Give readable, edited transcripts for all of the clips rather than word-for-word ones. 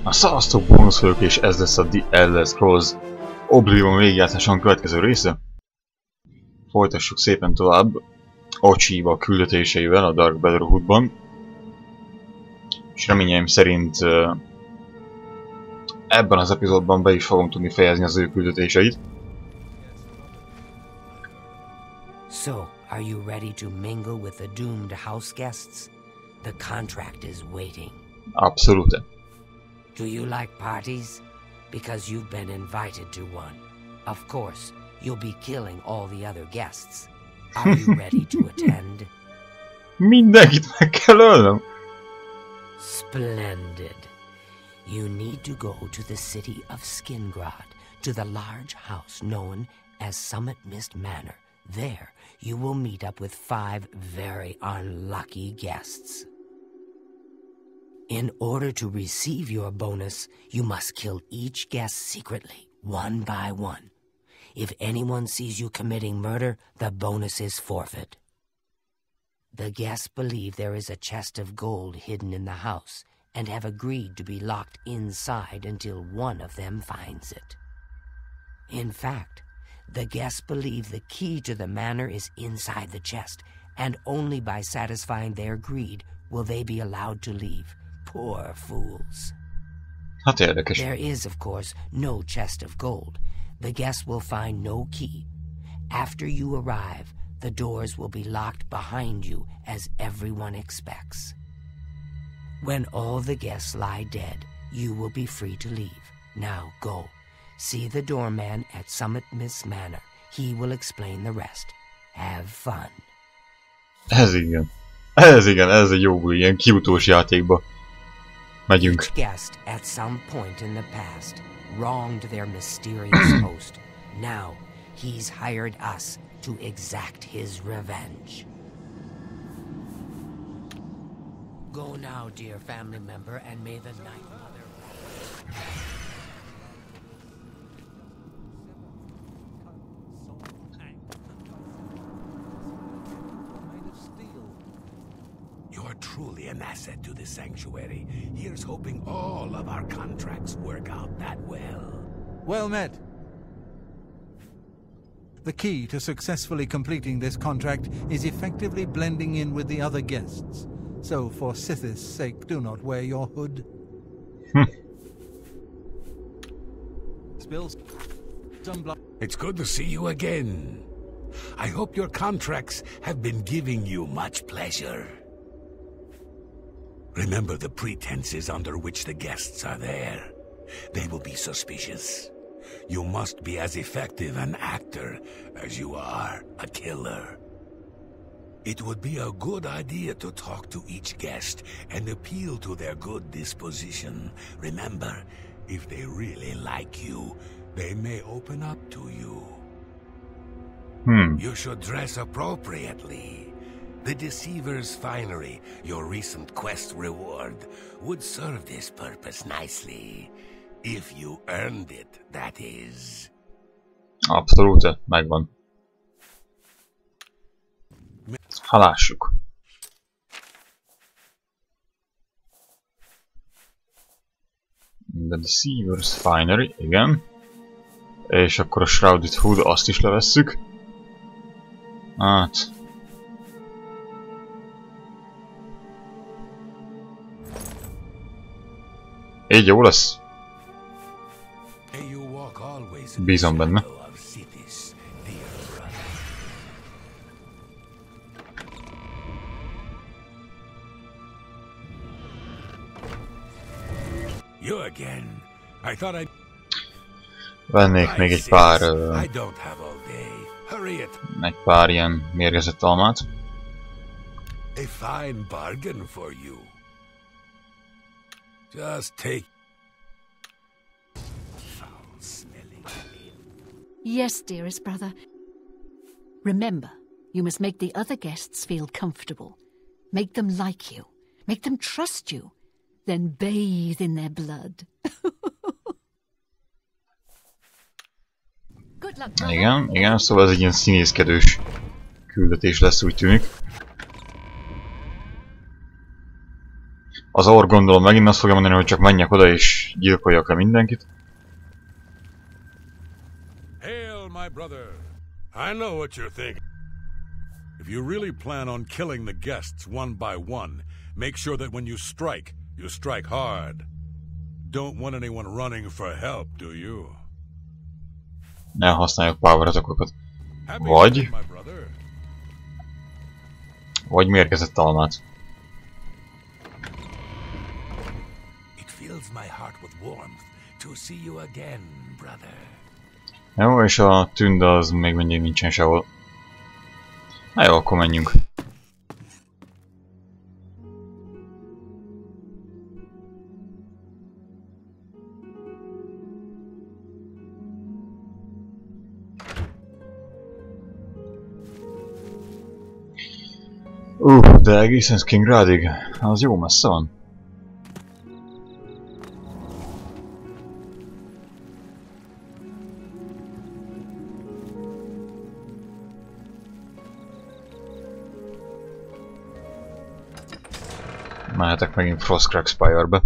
Szevasztok, bónusz vagyok, és ez lesz a The Elder Scrolls Oblivion végigjátszáson következő része. Folytassuk szépen tovább Ocsiba küldetéseivel a Dark Brotherhoodban. És reményeim szerint ebben az epizódban be is fogom tudni fejezni az ő küldetéseit. So, are you ready to mingle with the doomed house guests? The contract is waiting. Abszolút. Do you like parties? Because you've been invited to one. Of course, you'll be killing all the other guests. Are you ready to attend? Mindenkit meg kell ölnöm. Splendid. You need to go to the city of Skingrad, to the large house known as Summit Mist Manor. There, you will meet up with 5 very unlucky guests. In order to receive your bonus, you must kill each guest secretly, one by one. If anyone sees you committing murder, the bonus is forfeit. The guests believe there is a chest of gold hidden in the house and have agreed to be locked inside until one of them finds it. In fact, the guests believe the key to the manor is inside the chest, and only by satisfying their greed will they be allowed to leave. Poor fools. Hát érdekes. There is, of course, no chest of gold. The guests will find no key. After you arrive, the doors will be locked behind you, as everyone expects. When all the guests lie dead, you will be free to leave. Now go. See the doorman at Summit Mist Manor. He will explain the rest. Have fun. Ez igen. Ez egy jó ilyen kiutós játékba. Megyünk. Each guest at some point in the past wronged their mysterious host. Now he's hired us to exact his revenge. Go now, dear family member, and may the Night Mother... You're truly an asset to the sanctuary. Here's hoping all of our contracts work out that well. Well met. The key to successfully completing this contract is effectively blending in with the other guests. So, for Sithis' sake, do not wear your hood. Spills some blood. It's good to see you again. I hope your contracts have been giving you much pleasure. Remember the pretenses under which the guests are there. They will be suspicious. You must be as effective an actor as you are a killer. It would be a good idea to talk to each guest and appeal to their good disposition. Remember, if they really like you, they may open up to you. You should dress appropriately. The Deceiver's Finery, your recent quest reward, would serve this purpose nicely. If you earned it, that is. Abszolút, megvan. Ha lássuk. The Deceiver's Finery, igen. És akkor a Shrouded Hood, azt is levesszük. Hát... így jó lesz. Bízom benne. Vennék még egy pár ilyen mérgezett almát. A fine bargain for you. Just take. Foul-smelling. Yes, dearest brother. Remember, you must make the other guests feel comfortable. Make them like you. Make them trust you. Then bathe in their blood. Good luck, brother. Igen, szóval ez egy ilyen színészkedős küldetés lesz, úgy tűnik. Az orr gondolom megint azt fogja mondani, hogy csak menjek oda és gyilkoljak le mindenkit. Hail, my brother. I know what you're thinking. If you really plan on killing the guests one by one, make sure that when you strike hard. Don't want anyone running for help, do you? Ne használjuk power attackokat. Vagy mérgezett almát. It fills my heart with warmth to see you again, brother. Jó, és a tünde az még mindig nincsen sehol. Na jó, akkor menjünk. De egészen Skingradig? Az jó messze van. Mehetek megint Frostcrack Spire-be.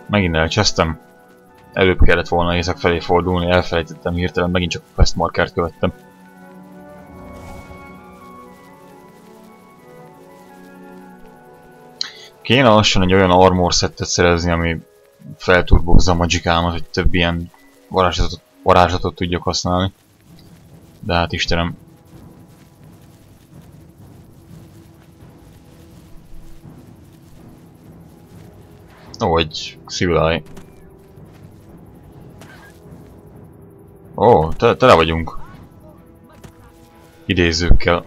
Megint elcsesztem. Előbb kellett volna észak felé fordulni, elfelejtettem hirtelen, megint csak a quest markert követtem. Kéne lassan egy olyan armor settet szerezni, ami felturbozza a magikámat, hogy több ilyen varázslatot tudjak használni. De hát Istenem. Ó, egy Civil. Ó, tele vagyunk. Idézőkkel.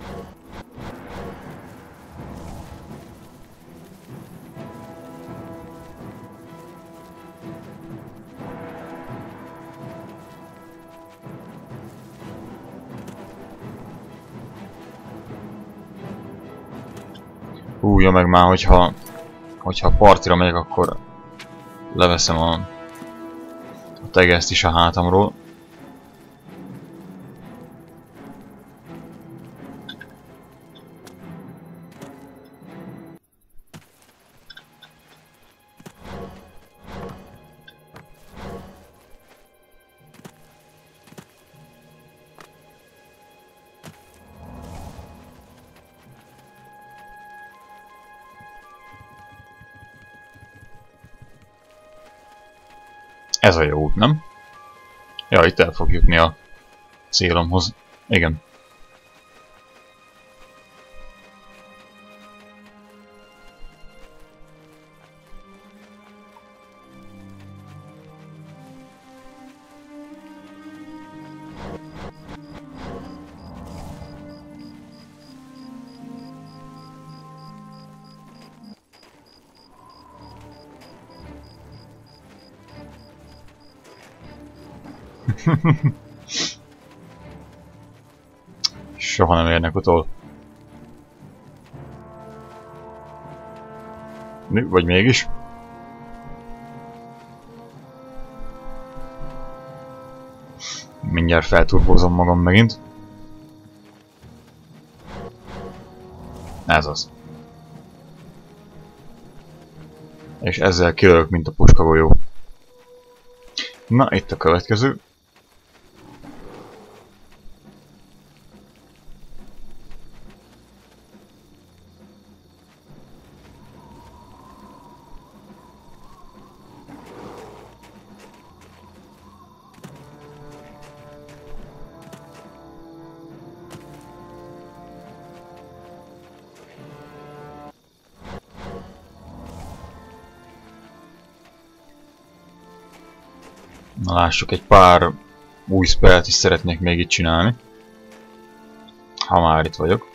Ja, meg már, hogyha partira megyek, akkor leveszem a tegeszt is a hátamról. Ez a jó út, nem? Ja, itt el fog jutni a célomhoz. Igen. Soha nem érnek utol. Vagy mégis? Mindjárt felturbózom magam megint. Ez az. És ezzel kilövök, mint a puskagolyó. Na, itt a következő. Na lássuk, egy pár új spellt is szeretnék még itt csinálni. Ha már itt vagyok.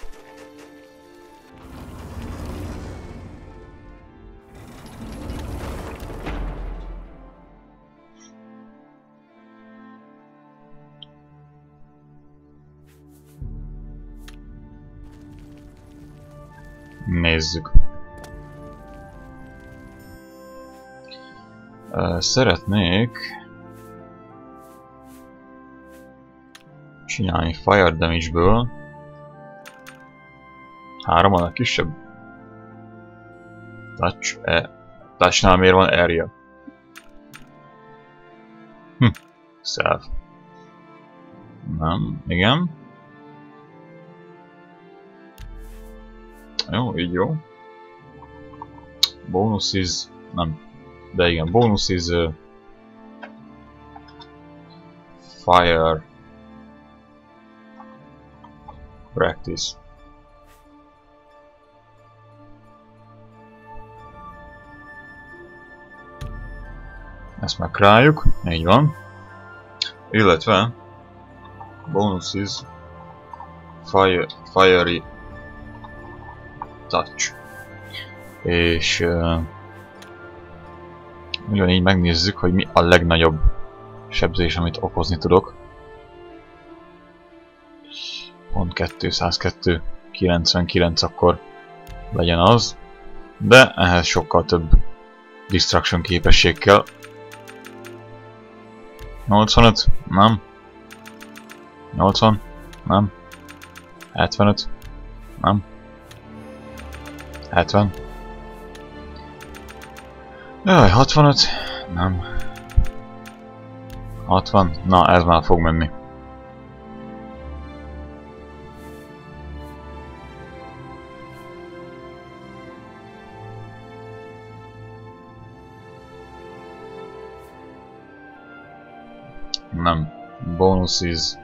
Nézzük. Szeretnék csinálni fire damage-ből 3 a kisebb. Touchnál miért van area? Self. Nem, igen. Jó, így jó. Bonus is... nem. De igen, bonus is... fire... practice. Ezt megkráljuk, így van. Illetve... bonus is... fiery... touch. És ugyanígy megnézzük, hogy mi a legnagyobb sebzés, amit okozni tudok. Pont 202, 99 akkor legyen az. De ehhez sokkal több distraction képesség kell. 85, nem. 80, nem. 75, nem. 70. Jaj, 65. Nem. 60. Na, ez már fog menni. Nem. Bonus is...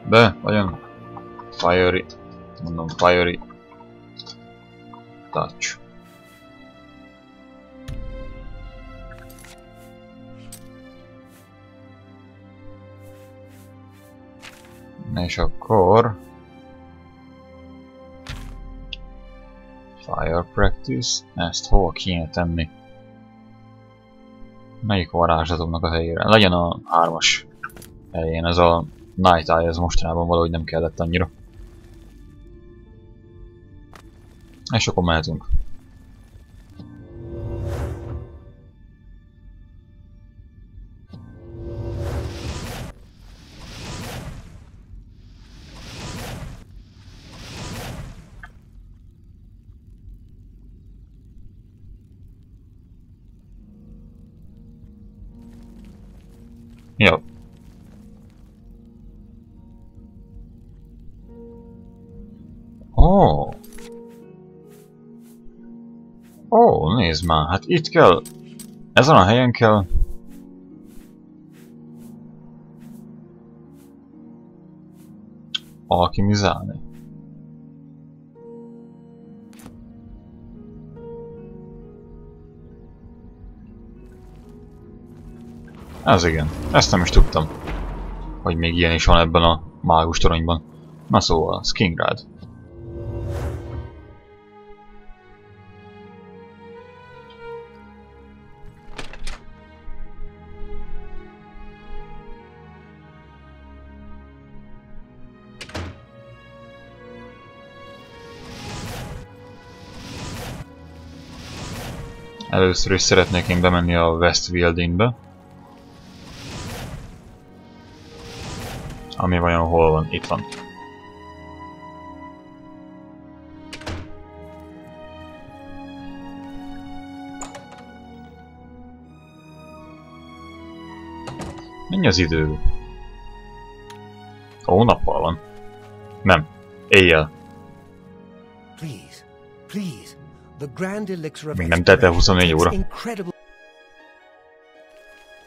De, olyan fiery, mondom fiery touch. És akkor fire practice, ezt hova kéne tenni? Melyik varázslatomnak a helyére? Legyen a 3-as helyén, ez a Night Eye, ez mostanában valahogy nem kellett annyira. És akkor mehetünk. Jó. Ó, nézd már, hát itt kell, ezen a helyen kell alkimizálni. Ez igen, ezt nem is tudtam, hogy még ilyen is van ebben a mágus toronyban. Na szóval, Skingrad. Először is szeretnék én bemenni a West Wildingbe. Ami vajon hol van? Itt van. Mennyi az idő? Ó, nappal van. Nem. Éjjel. Még nem telt el 24 óra.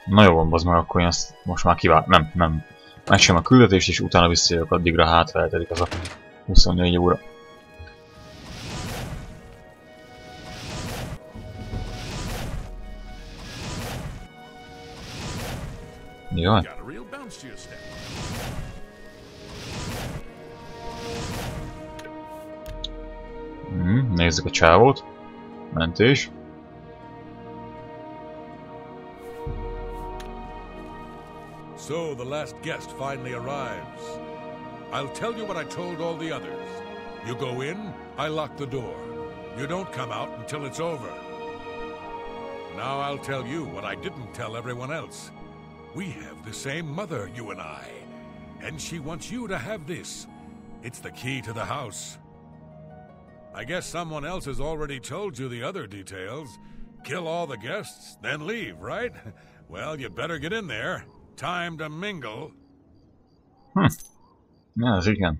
Na jó van, bazd meg, akkor én ezt most már nem. Megcsinálom a küldetést, és utána visszajövök, addigra hátra eltelik az a 24 óra. Jó. Nézzük a csávót. Mentés. So the last guest finally arrives. I'll tell you what I told all the others. You go in, I lock the door. You don't come out until it's over. Now I'll tell you what I didn't tell everyone else. We have the same mother, you and I. And she wants you to have this. It's the key to the house. I guess someone else has already told you the other details. Kill all the guests, then leave, right? Well, you'd better get in there. Time to mingle. Ja, az igen.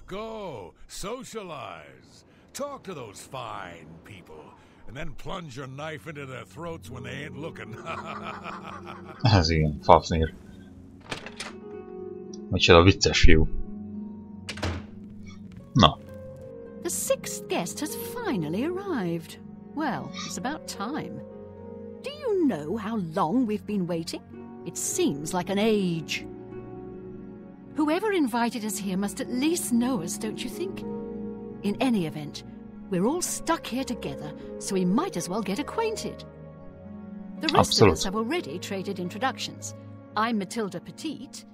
Go, socialize. Talk to those fine people. And then plunge your knife into their throats when they ain't looking. Ez igen, Fafnir. Micsoda vicces fiú. Na. The sixth guest has finally arrived. Well, it's about time. Do you know how long we've been waiting? It seems like an age. Whoever invited us here must at least know us, don't you think? In any event, we're all stuck here together, so we might as well get acquainted. The rest of us have already traded introductions. I'm Matilda Petite.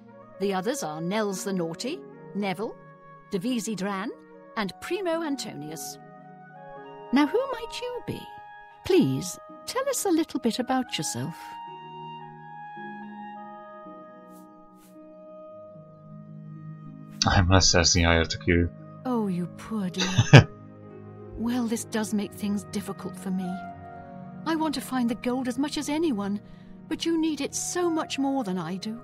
The others are Nels the Naughty, Neville, Devisi Dran, and Primo Antonius. Now, who might you be? Please, tell us a little bit about yourself. I'm less sassy hired to you. Oh, you poor dear. Well, this does make things difficult for me. I want to find the gold as much as anyone, but you need it so much more than I do.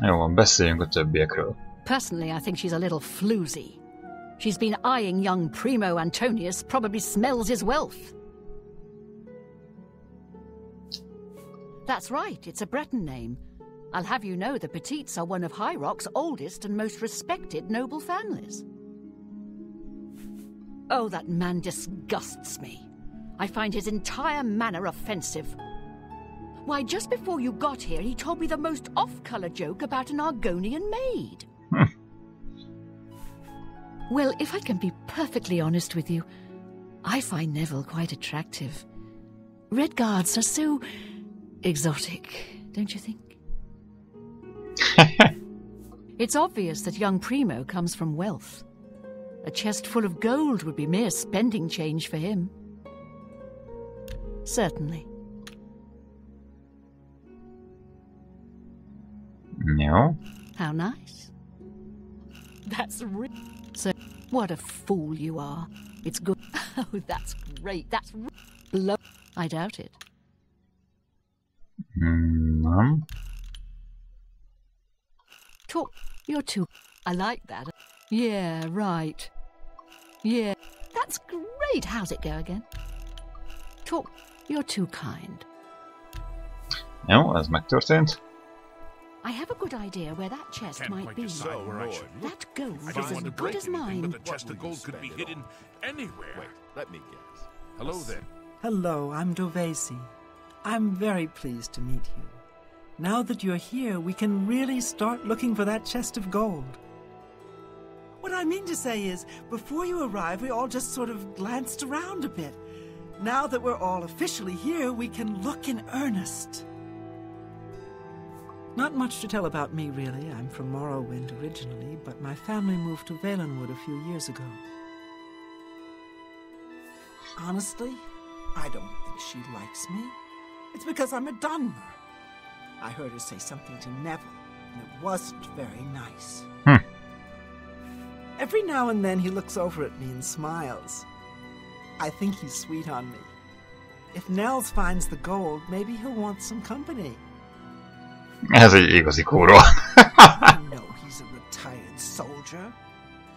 Jó van, beszéljünk a többiekről. Personally, I think she's a little floozy. She's been eyeing young Primo Antonius, probably smells his wealth. That's right, it's a Breton name. I'll have you know the Petites are one of High Rock's oldest and most respected noble families. Oh, that man disgusts me. I find his entire manner offensive. Why, just before you got here, he told me the most off-colour joke about an Argonian maid. Well, if I can be perfectly honest with you, I find Neville quite attractive. Red Guards are so exotic, don't you think? It's obvious that young Primo comes from wealth. A chest full of gold would be mere spending change for him. Certainly. No. How nice. That's so. What a fool you are. It's good. Oh, that's great. That's low. I doubt it. Talk. You're too. I like that. Yeah, right. Yeah, that's great. How's it go again? Talk. You're too kind. Jó, ez megtörtént. I have a good idea where that chest might be. That gold is as good as mine. The chest of gold could be hidden anywhere. Wait, let me guess. Hello there. Hello, I'm Dovesi. I'm very pleased to meet you. Now that you're here, we can really start looking for that chest of gold. What I mean to say is, before you arrived, we all just sort of glanced around a bit. Now that we're all officially here, we can look in earnest. Not much to tell about me, really. I'm from Morrowind originally, but my family moved to Valenwood a few years ago. Honestly, I don't think she likes me. It's because I'm a Dunmer. I heard her say something to Neville, and it wasn't very nice. Every now and then he looks over at me and smiles. I think he's sweet on me. If Nels finds the gold, maybe he'll want some company. Ez egy igazi kóró. I know he's a retired soldier.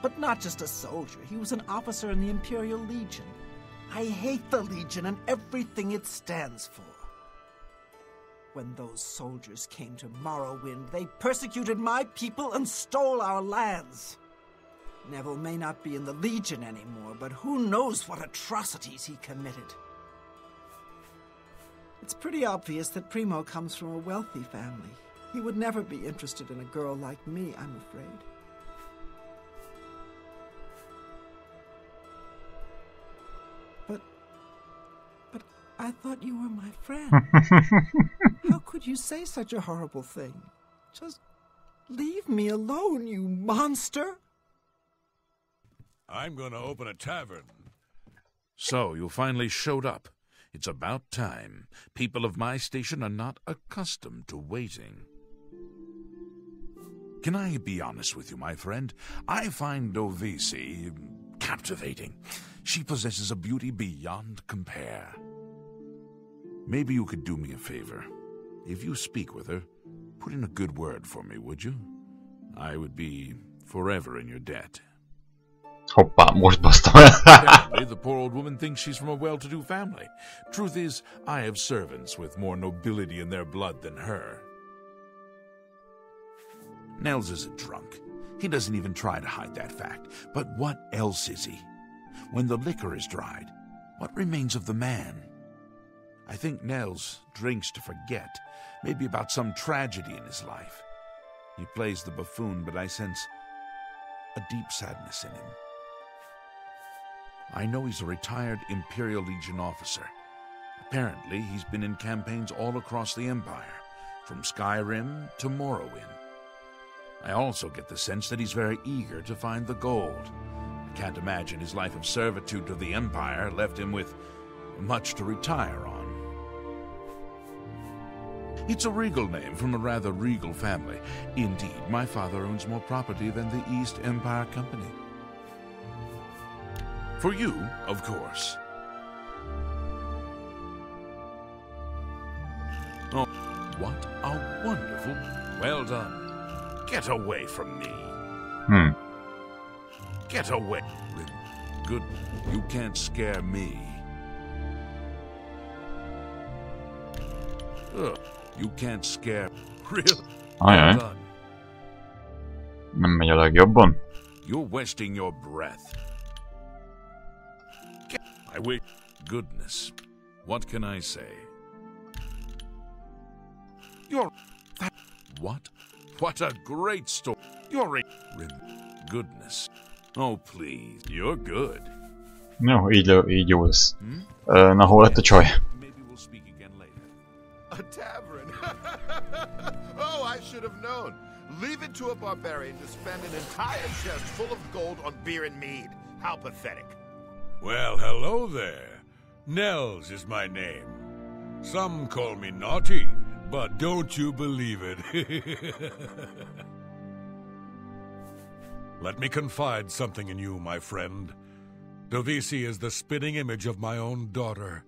But not just a soldier. He was an officer in the Imperial Legion. I hate the Legion and everything it stands for. When those soldiers came to Morrowind, they persecuted my people and stole our lands. Neville may not be in the Legion anymore, but who knows what atrocities he committed. It's pretty obvious that Primo comes from a wealthy family. He would never be interested in a girl like me, I'm afraid. But I thought you were my friend. How could you say such a horrible thing? Just leave me alone, you monster! I'm gonna open a tavern. So, you finally showed up. It's about time. People of my station are not accustomed to waiting. Can I be honest with you, my friend? I find Dovisi captivating. She possesses a beauty beyond compare. Maybe you could do me a favor. If you speak with her, put in a good word for me, would you? I would be forever in your debt. Hoppá, most basztam el. Apparently, the poor old woman thinks she's from a well-to-do family. Truth is, I have servants with more nobility in their blood than her. Nels isn't drunk. He doesn't even try to hide that fact. But what else is he? When the liquor is dried, what remains of the man? I think Nels drinks to forget, maybe about some tragedy in his life. He plays the buffoon, but I sense a deep sadness in him. I know he's a retired Imperial Legion officer. Apparently, he's been in campaigns all across the Empire, from Skyrim to Morrowind. I also get the sense that he's very eager to find the gold. I can't imagine his life of servitude to the Empire left him with much to retire on. It's a regal name from a rather regal family. Indeed, my father owns more property than the East Empire Company. For you, of course. Oh, what a wonderful... Well done. Get away from me. Get away. Good. You can't scare me. Ugh. You can't scare... Really? Ajaj. Nem megy a legjobban. You're wasting your breath. I wish... Goodness. What can I say? You're... What? What a great story. You're a... Goodness. Oh, please. You're good. Jó, így jó lesz. Na, hol lett a csaj? Maybe we'll speak again later. A tavern? Oh, I should have known. Leave it to a barbarian to spend an entire chest full of gold on beer and mead. How pathetic. Well, hello there. Nels is my name. Some call me naughty, but don't you believe it. Let me confide something in you, my friend. Dovisi is the spitting image of my own daughter.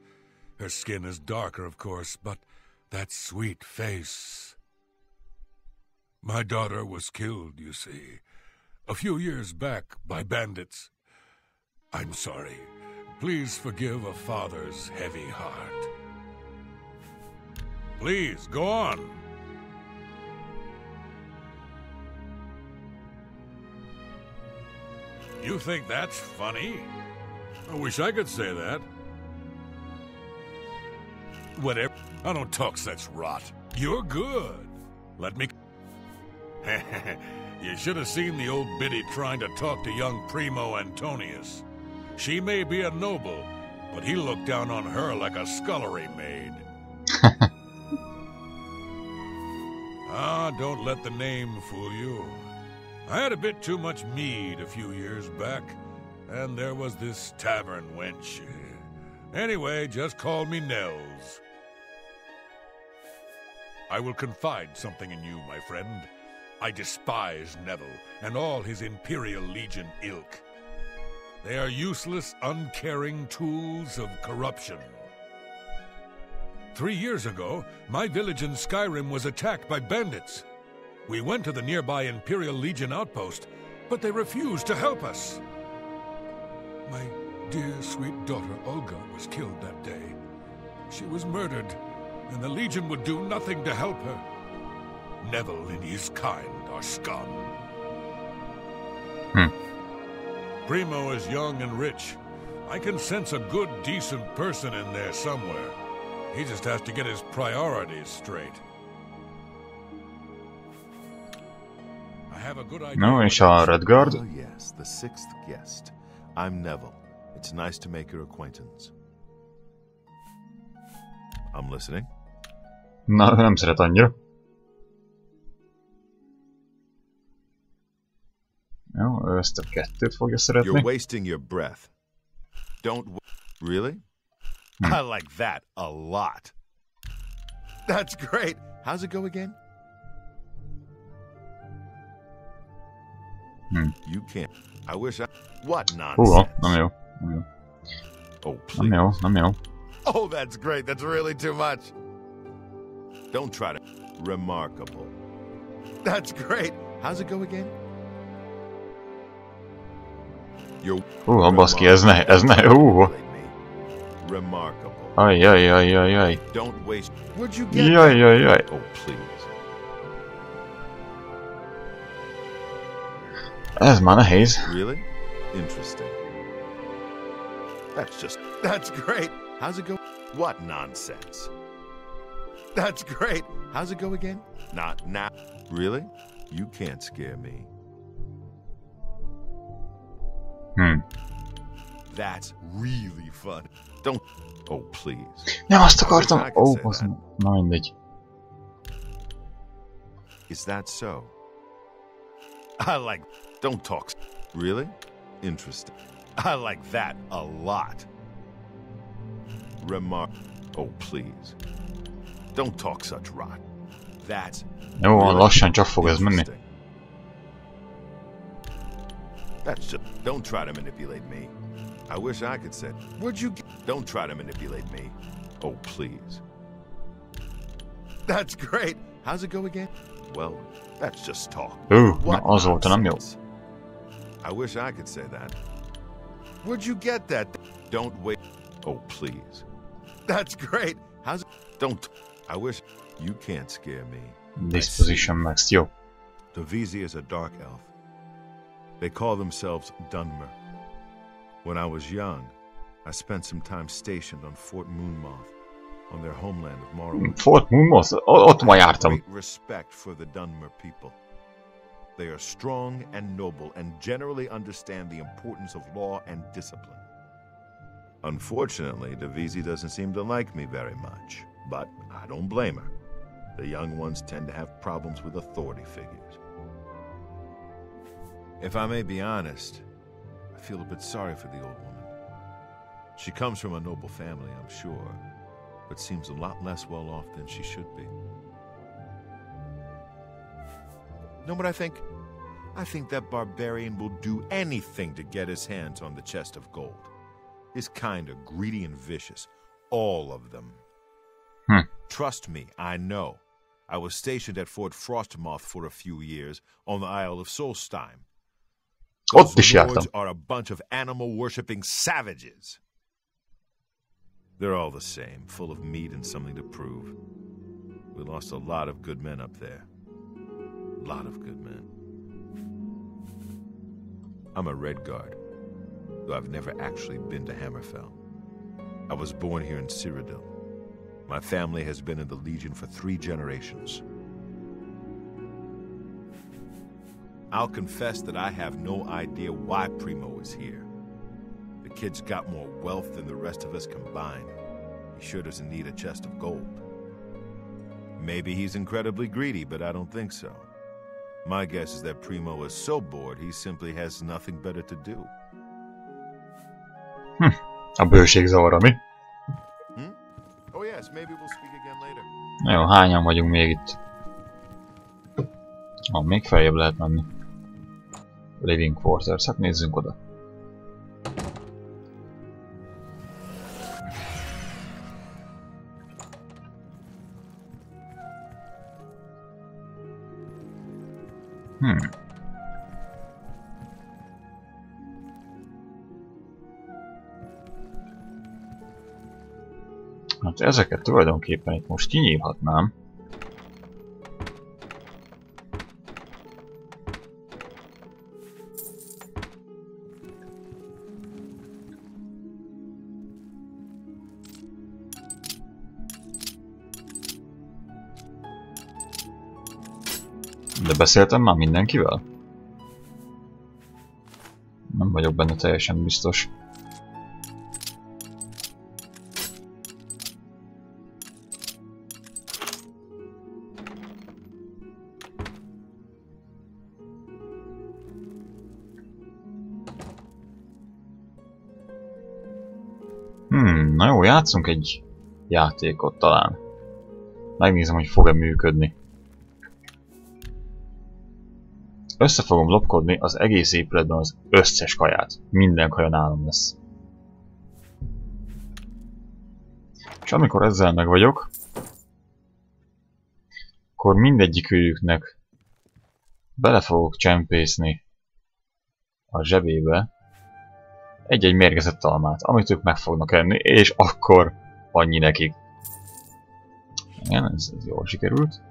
Her skin is darker, of course, but that sweet face. My daughter was killed, you see, a few years back by bandits. I'm sorry. Please forgive a father's heavy heart. Please, go on. You think that's funny? I wish I could say that. Whatever. I don't talk such rot. You're good. Let me... You should have seen the old biddy trying to talk to young Primo Antonius. She may be a noble, but he looked down on her like a scullery maid. Don't let the name fool you. I had a bit too much mead a few years back, and there was this tavern wench. Anyway, just call me Nels. I will confide something in you, my friend. I despise Neville and all his Imperial Legion ilk. They are useless, uncaring tools of corruption. 3 years ago, my village in Skyrim was attacked by bandits. We went to the nearby Imperial Legion outpost, but they refused to help us. dear sweet daughter Olga was killed that day. She was murdered, and the Legion would do nothing to help her. Neville and his kind are scum. Primo is young and rich. I can sense a good, decent person in there somewhere. He just has to get his priorities straight. I have a good idea. No, és a Redguard. Oh yes, the sixth guest. I'm Neville. It's nice to make your acquaintance. I'm listening. Na, nem szeret annyira. Jó, ő ezt a kettőt fogja szeretni. You're wasting your breath. Really? I like that a lot. That's great. How's it go again? You can't. I wish I... What nonsense? Nem jó. Nem jó. Oh, please. Nem jó, nem jó. Oh, that's great. That's really too much. Don't try to... Remarkable. That's great. How's it go again? Baszki, ez ne... Remarkable. Ajjajjajjajjaj. Don't waste... Where'd you get Jajjajjaj. Oh, please. Ez már nehéz. Really? Interesting. That's great. How's it go? What nonsense? That's great. How's it go again? Not now. Really? You can't scare me. That's really fun. Don't... Oh, please. Nem azt akartam. Baszom. Na mindegy. Is that so? I like... Don't talk... Really? Interesting. I like that a lot. Oh, please. Don't talk such rot. That's... Jó, lassan csak fog ez menni. That's just... Don't try to manipulate me. I wish I could say... Where'd you get... Don't try to manipulate me. Oh, please. That's great. How's it go again? Well, that's just talk. Na azóta nem jó. I wish I could say that. Where'd you get that? Don't wait. Oh, please. That's great. How's it? Don't... I wish... You can't scare me. Disposition max, jó. Devizi is a dark elf. They call themselves Dunmer. When I was young, I spent some time stationed on Fort Moonmoth, on their homeland of Morrowind. Fort Moonmoth? Ott ma jártam. Great respect for the Dunmer people. They are strong and noble and generally understand the importance of law and discipline. Unfortunately, Devizi doesn't seem to like me very much, but I don't blame her. The young ones tend to have problems with authority figures. If I may be honest, I feel a bit sorry for the old woman. She comes from a noble family, I'm sure, but seems a lot less well off than she should be. Know what I think? I think that barbarian will do anything to get his hands on the chest of gold. His kind are greedy and vicious. All of them. Trust me, I know. I was stationed at Fort Frostmoth for a few years on the Isle of Solstheim. Those lords are a bunch of animal-worshipping savages. They're all the same, full of meat and something to prove. We lost a lot of good men up there. A lot of good men. I'm a Redguard, though I've never actually been to Hammerfell. I was born here in Cyrodiil. My family has been in the Legion for 3 generations. I'll confess that I have no idea why Primo is here. The kid's got more wealth than the rest of us combined. He sure doesn't need a chest of gold. Maybe he's incredibly greedy, but I don't think so. My guess is that Primo is so bored he simply has nothing better to do. A bőség zavar, mi? Oh yes, maybe we'll speak again later. Jó, hányan vagyunk még itt? Még feljebb lehet menni. Living Quarters, hát nézzünk oda. Hát ezeket tulajdonképpen itt most kinyírhatnám. De beszéltem már mindenkivel? Nem vagyok benne teljesen biztos. Na jó, játszunk egy játékot talán. Megnézem, hogy fog-e működni. Össze fogom lopkodni az egész épületben az összes kaját. Minden kaja nálam lesz. És amikor ezzel meg vagyok, akkor mindegyikőjüknek bele fogok csempészni a zsebébe egy-egy mérgezett almát, amit ők meg fognak enni, és akkor annyi nekik. Igen, ez jól sikerült.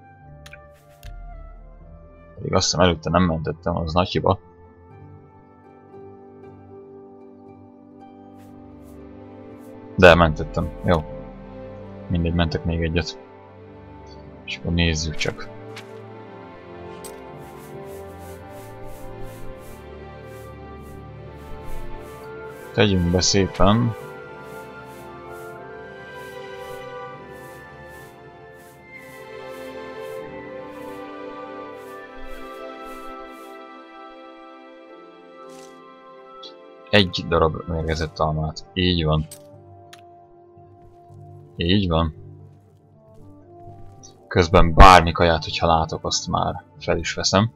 Pedig azt hiszem előtte nem mentettem, az nagy hiba. De mentettem, jó. Mindegy, mentek még egyet. És akkor nézzük csak. Tegyünk be szépen. Egy darab mérgezett almát. Így van. Így van. Közben bármi kaját, hogyha látok, azt már fel is veszem.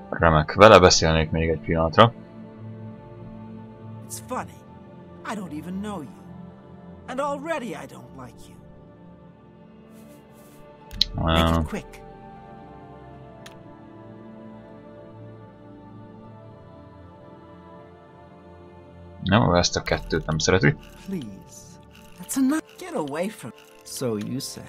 Remek, vele beszélnék még egy pillanatra. It's funny. I don't even know you. And already I don't like you. Make it quick. Nem, ezt a kettőt nem szereti. Please. That's enough. Get away from. So you say.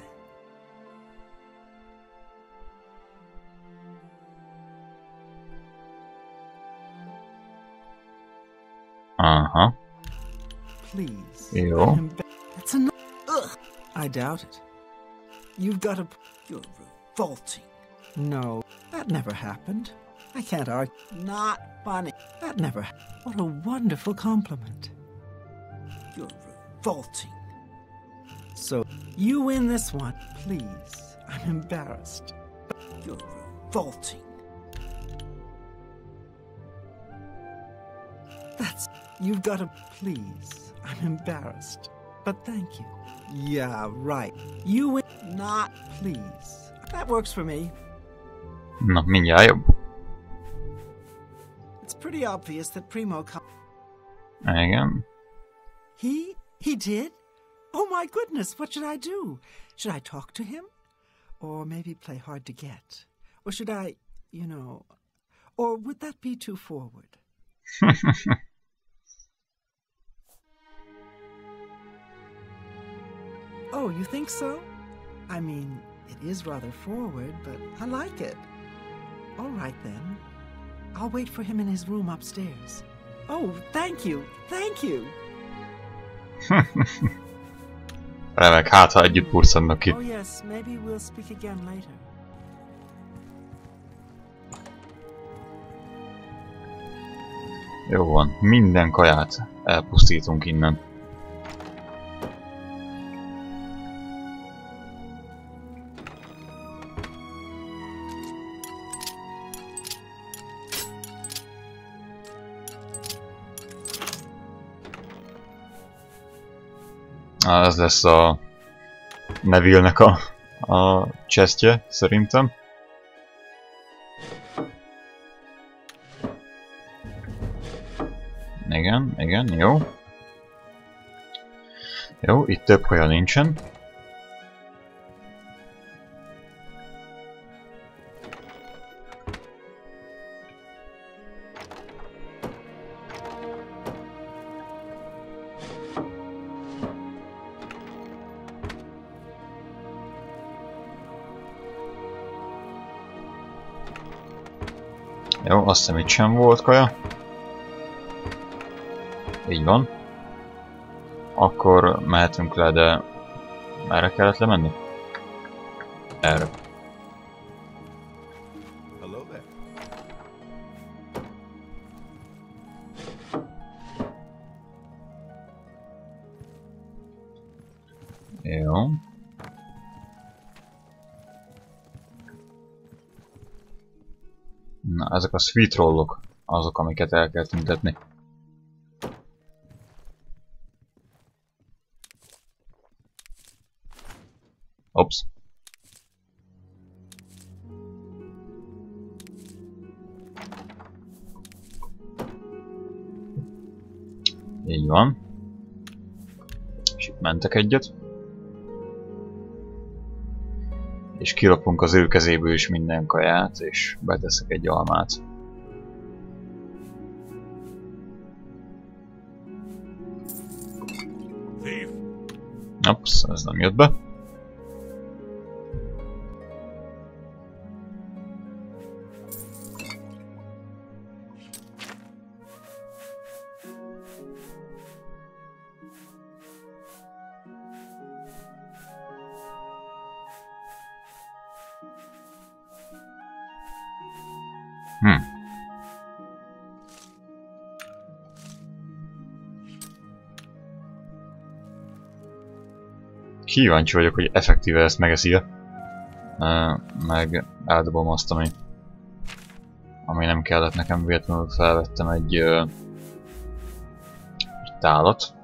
Aha. Please. Jó. That's enough. Ugh. I doubt it. You've got a. You're revolting. No, that never happened. I can't argue. Not funny. That never. What a wonderful compliment. You're revolting. So you win this one, please. I'm embarrassed. You're revolting. That's. You've got to. Please. I'm embarrassed. But thank you. Yeah, right. You win. Not. Please. That works for me. Na, mindjárt jobb. It's pretty obvious that Primo. Igen. He did? Oh my goodness, what should I do? Should I talk to him? Or maybe play hard to get? Or should I, you know... Or would that be too forward? Oh, you think so? I mean, it is rather forward, but I like it. All right then. I'll wait for him in his room upstairs. Oh, thank you, thank you. Remek, hát ha együtt burszannak ki. Oh yes, maybe we'll speak again later. Jó van, minden kaját elpusztítunk innen. Ez lesz a Neville-nek a chestje, szerintem. Igen, igen, jó. Jó, itt több kaja nincsen. Jó, azt hiszem itt sem volt kaja. Így van. Akkor mehetünk le, de merre kellett lemenni? Erre. Hello there. Jó. Na, ezek a sweet rollok, azok, amiket el kell tüntetni. Ops. Így van. És itt mentek egyet. És kilopunk az ő kezéből is minden kaját, és beteszek egy almát. Ops, ez nem jött be. Kíváncsi vagyok, hogy effektíve ezt megeszi-e. Meg eldobom azt, ami nem kellett nekem, véletlenül felvettem egy tálat.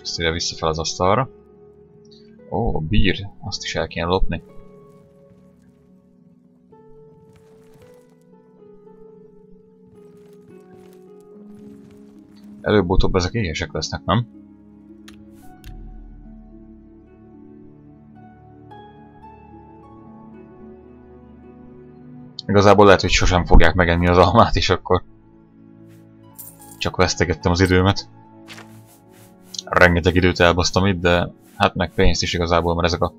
Ezt ide vissza fel az asztalra. Ó, bír, azt is el kéne lopni. Előbb-utóbb ezek éhesek lesznek, nem? Igazából lehet, hogy sosem fogják megenni az almát, és akkor csak vesztegettem az időmet. Rengeteg időt elbasztam itt, de hát meg pénzt is igazából, mert ezek a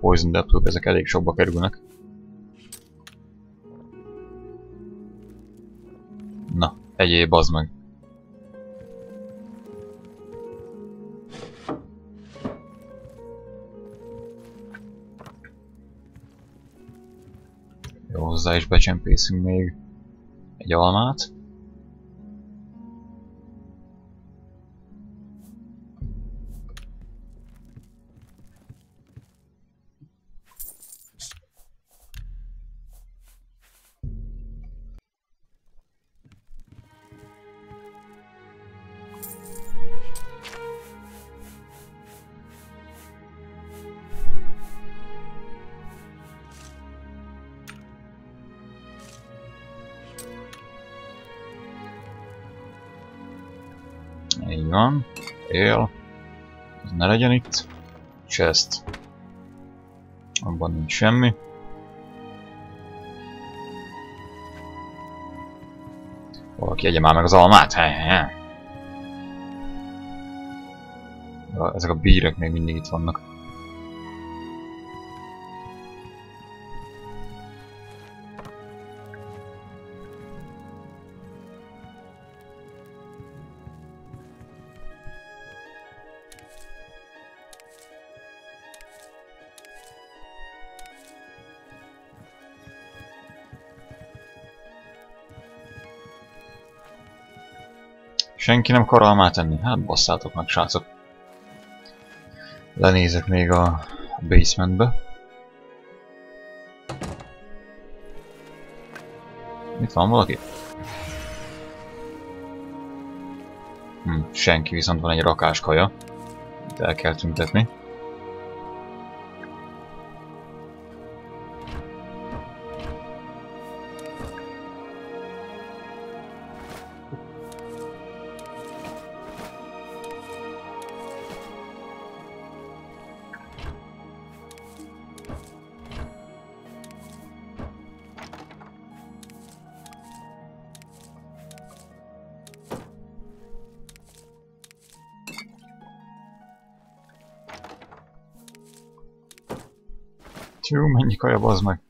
poison apple-ok, ezek elég sokba kerülnek. Na, egyéb bazd meg. Jó, hozzá is becsempészünk még egy almát. Így van. Él. Ez ne legyen itt. Chest. Abban nincs semmi. Valaki egye már meg az almát. Ezek a bírek még mindig itt vannak. Senki nem akar almát enni? Hát basszátok meg, srácok. Lenézek még a basementbe. Itt van valaki? Senki, viszont van egy rakás kaja. Itt el kell tüntetni. Jó, mennyi kaja, bazd meg.